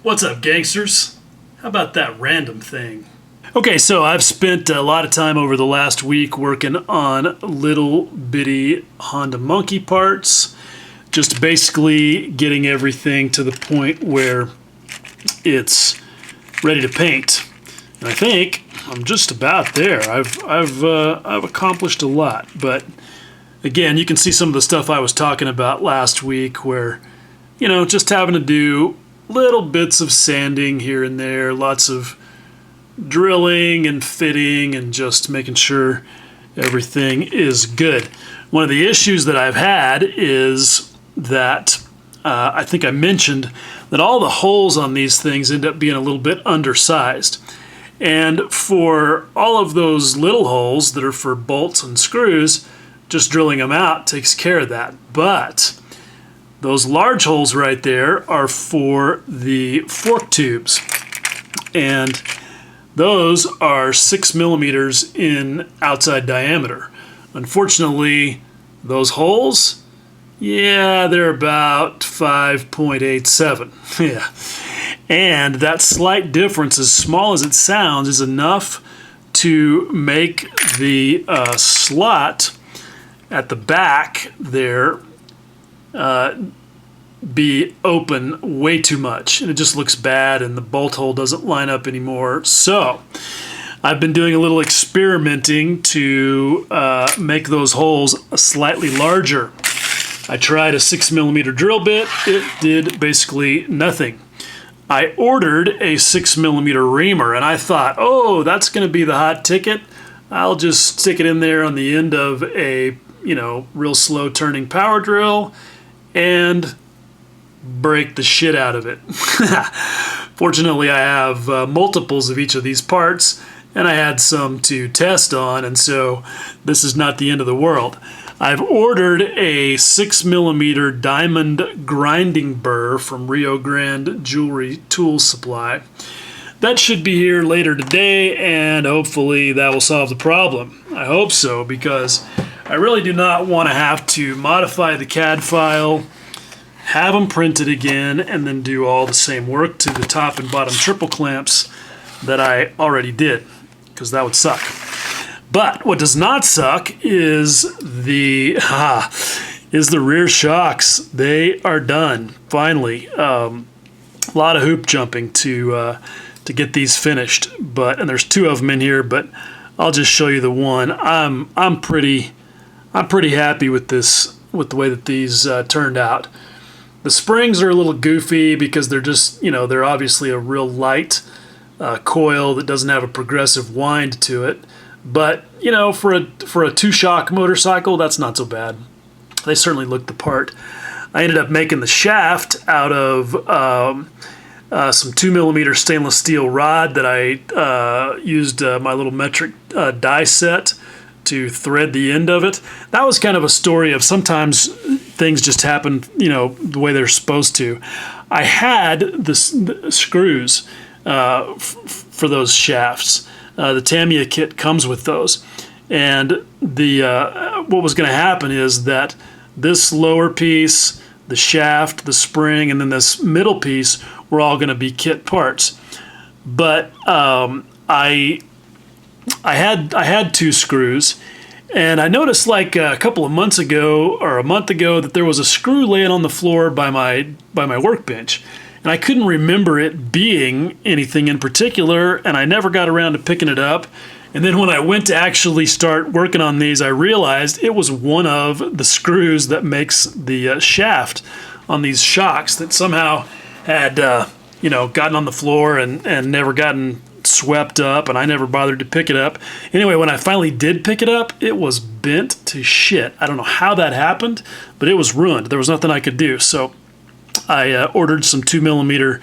What's up, gangsters? How about that random thing? Okay, so I've spent a lot of time over the last week working on little bitty Honda Monkey parts, just basically getting everything to the point where it's ready to paint. And I think I'm just about there. I've accomplished a lot, but again, you can see some of the stuff I was talking about last week where, just having to do little bits of sanding here and there, lots of drilling and fitting and just making sure everything is good. One of the issues that I've had is that I think I mentioned that all the holes on these things end up being a little bit undersized. And for all of those little holes that are for bolts and screws, just drilling them out takes care of that. But those large holes right there are for the fork tubes. And those are 6 millimeters in outside diameter. Unfortunately, those holes, they're about 5.87. Yeah. And that slight difference, as small as it sounds, is enough to make the slot at the back there be open way too much, and it just looks bad, and the bolt hole doesn't line up anymore. So I've been doing a little experimenting to make those holes slightly larger. I tried a 6 millimeter drill bit. It did basically nothing. I ordered a 6 millimeter reamer, and I thought, oh, that's going to be the hot ticket. I'll just stick it in there on the end of a real slow turning power drill and break the shit out of it. Fortunately, I have multiples of each of these parts, and I had some to test on, and so this is not the end of the world. I've ordered a 6 millimeter diamond grinding burr from Rio Grande Jewelry Tool Supply. That should be here later today, and hopefully that will solve the problem. I hope so, because I really do not want to have to modify the CAD file, have them printed again, and then do all the same work to the top and bottom triple clamps that I already did, because that would suck. But what does not suck is the rear shocks. They are done, finally. A lot of hoop jumping to get these finished, and there's two of them in here, but I'll just show you the one. I'm pretty happy with this, with the way that these turned out. The springs are a little goofy because they're just, they're obviously a real light coil that doesn't have a progressive wind to it. But, for a two-shock motorcycle, that's not so bad. They certainly look the part. I ended up making the shaft out of some 2 millimeter stainless steel rod that I used my little metric die set to thread the end of it. That was kind of a story of sometimes things just happen, the way they're supposed to. I had the screws for those shafts. The Tamiya kit comes with those. And what was going to happen is that this lower piece, the shaft, the spring, and then this middle piece were all going to be kit parts. But I had two screws, and I noticed like a couple of months ago or a month ago that there was a screw laying on the floor by my workbench, and I couldn't remember it being anything in particular, and I never got around to picking it up. And then when I went to actually start working on these, I realized it was one of the screws that makes the shaft on these shocks that somehow had gotten on the floor and never gotten swept up, and I never bothered to pick it up. Anyway, when I finally did pick it up, it was bent to shit. I don't know how that happened, but it was ruined. There was nothing I could do. So I ordered some 2 millimeter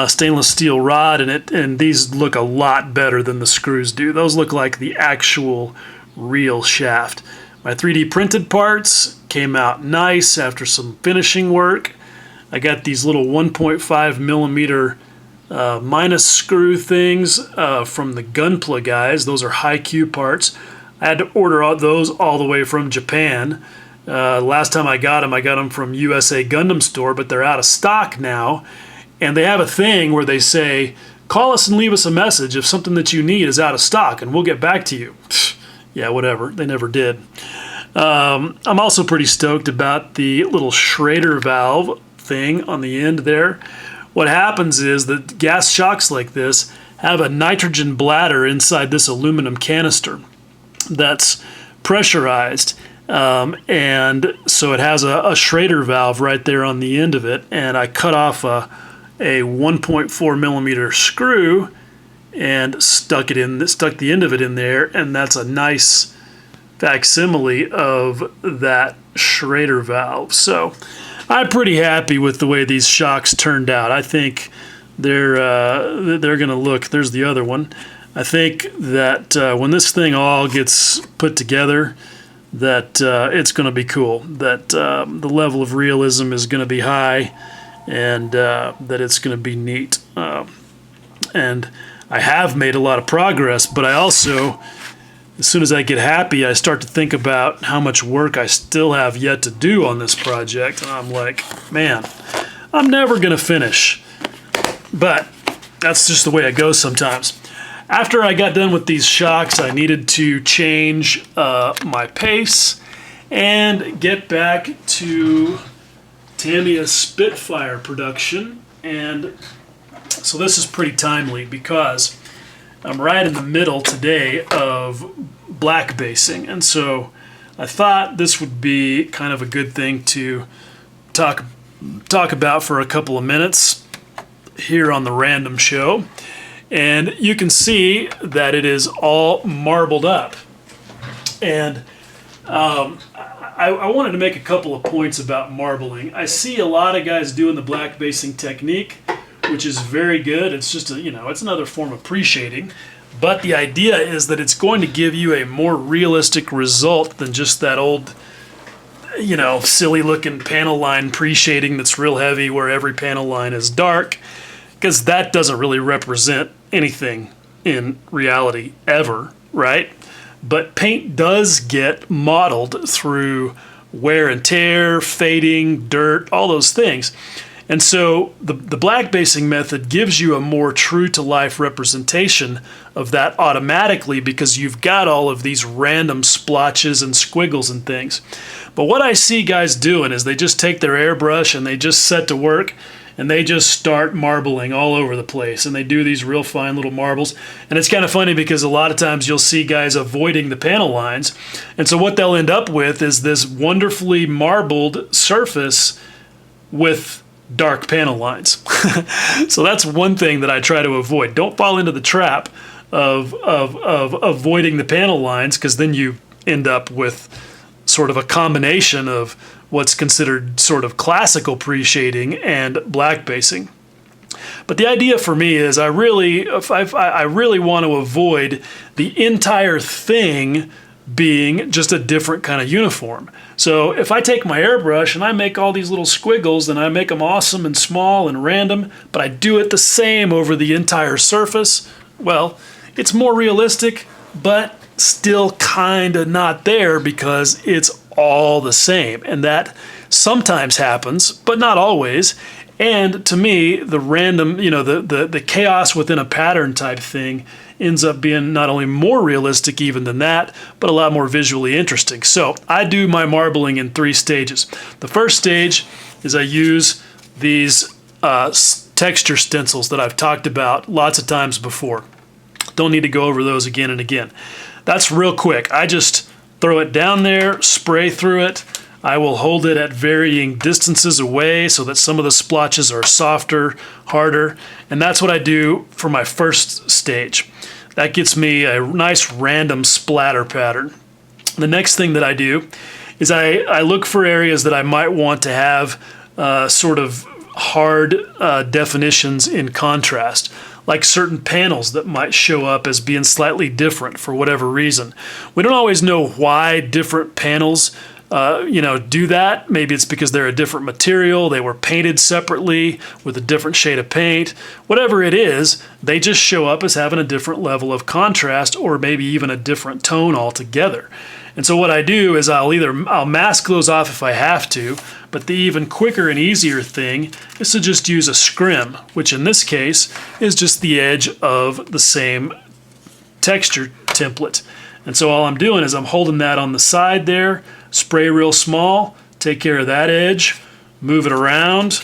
stainless steel rod, and these look a lot better than the screws do. Those look like the actual real shaft. My 3D printed parts came out nice after some finishing work. I got these little 1.5 millimeter minus screw things from the Gunpla guys. Those are high Q parts. I had to order those all the way from Japan. Last time I got them from USA Gundam Store, but they're out of stock now. And they have a thing where they say, call us and leave us a message if something that you need is out of stock, and we'll get back to you. Yeah, whatever. They never did. I'm also pretty stoked about the little Schrader valve thing on the end there. What happens is that gas shocks like this have a nitrogen bladder inside this aluminum canister that's pressurized. And so it has a Schrader valve right there on the end of it. And I cut off a 1.4 millimeter screw and stuck the end of it in there, and that's a nice facsimile of that Schrader valve. So I'm pretty happy with the way these shocks turned out. I think they're going to look. There's the other one. I think that when this thing all gets put together, that it's going to be cool. That the level of realism is going to be high, and that it's going to be neat. And I have made a lot of progress, but I also, as soon as I get happy, I start to think about how much work I still have yet to do on this project. And I'm like, man, I'm never going to finish. But that's just the way it goes sometimes. After I got done with these shocks, I needed to change my pace and get back to Tamiya Spitfire production. And so this is pretty timely because I'm right in the middle today of black basing. And so I thought this would be kind of a good thing to talk about for a couple of minutes here on the Random Show. And you can see that it is all marbled up. And I wanted to make a couple of points about marbling. I see a lot of guys doing the black basing technique, which is very good. It's just it's another form of pre-shading. But the idea is that it's going to give you a more realistic result than just that old, silly looking panel line pre-shading that's real heavy where every panel line is dark, because that doesn't really represent anything in reality ever, right? But paint does get modeled through wear and tear, fading, dirt, all those things. And so the black basing method gives you a more true-to-life representation of that automatically because you've got all of these random splotches and squiggles and things. But what I see guys doing is they just take their airbrush and they just set to work and they just start marbling all over the place. And they do these real fine little marbles. And it's kind of funny because a lot of times you'll see guys avoiding the panel lines. And so what they'll end up with is this wonderfully marbled surface with dark panel lines. So that's one thing that I try to avoid. Don't fall into the trap of avoiding the panel lines, because then you end up with sort of a combination of what's considered sort of classical pre-shading and black basing. But the idea for me is I really want to avoid the entire thing being just a different kind of uniform. So if I take my airbrush and I make all these little squiggles and I make them awesome and small and random, but I do it the same over the entire surface, well, it's more realistic, but still kind of not there because it's all the same. And that sometimes happens, but not always. And to me, the random, the chaos within a pattern type thing ends up being not only more realistic even than that, but a lot more visually interesting. So I do my marbling in 3 stages. The first stage is I use these texture stencils that I've talked about lots of times before. Don't need to go over those again and again. That's real quick. I just throw it down there, spray through it. I will hold it at varying distances away so that some of the splotches are softer, harder, and that's what I do for my first stage. That gets me a nice random splatter pattern. The next thing that I do is I look for areas that I might want to have sort of hard definitions in contrast, like certain panels that might show up as being slightly different for whatever reason. We don't always know why different panels do that. Maybe it's because they're a different material, they were painted separately with a different shade of paint. Whatever it is, they just show up as having a different level of contrast or maybe even a different tone altogether. And so what I do is I'll mask those off if I have to, but the even quicker and easier thing is to just use a scrim, which in this case is just the edge of the same texture template. And so all I'm doing is I'm holding that on the side there, spray real small, take care of that edge, move it around,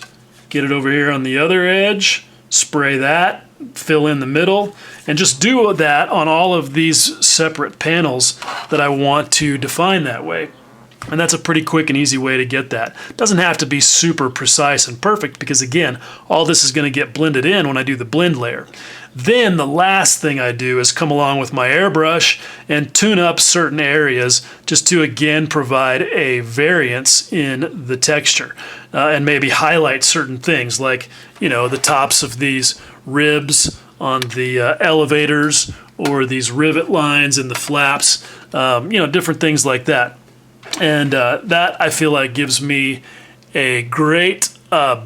get it over here on the other edge, spray that, fill in the middle, and just do that on all of these separate panels that I want to define that way. And that's a pretty quick and easy way to get that. It doesn't have to be super precise and perfect because, again, all this is going to get blended in when I do the blend layer. Then the last thing I do is come along with my airbrush and tune up certain areas just to, again, provide a variance in the texture and maybe highlight certain things like, you know, the tops of these ribs on the elevators or these rivet lines in the flaps, you know, different things like that. And that, I feel like, gives me a great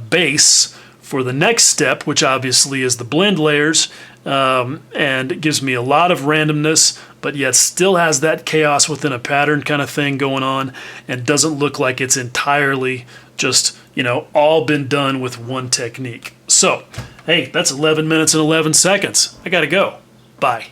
base for the next step, which obviously is the blend layers, and it gives me a lot of randomness, but yet still has that chaos within a pattern kind of thing going on, and doesn't look like it's entirely just, you know, all been done with one technique. So, hey, that's 11 minutes and 11 seconds. I gotta go. Bye.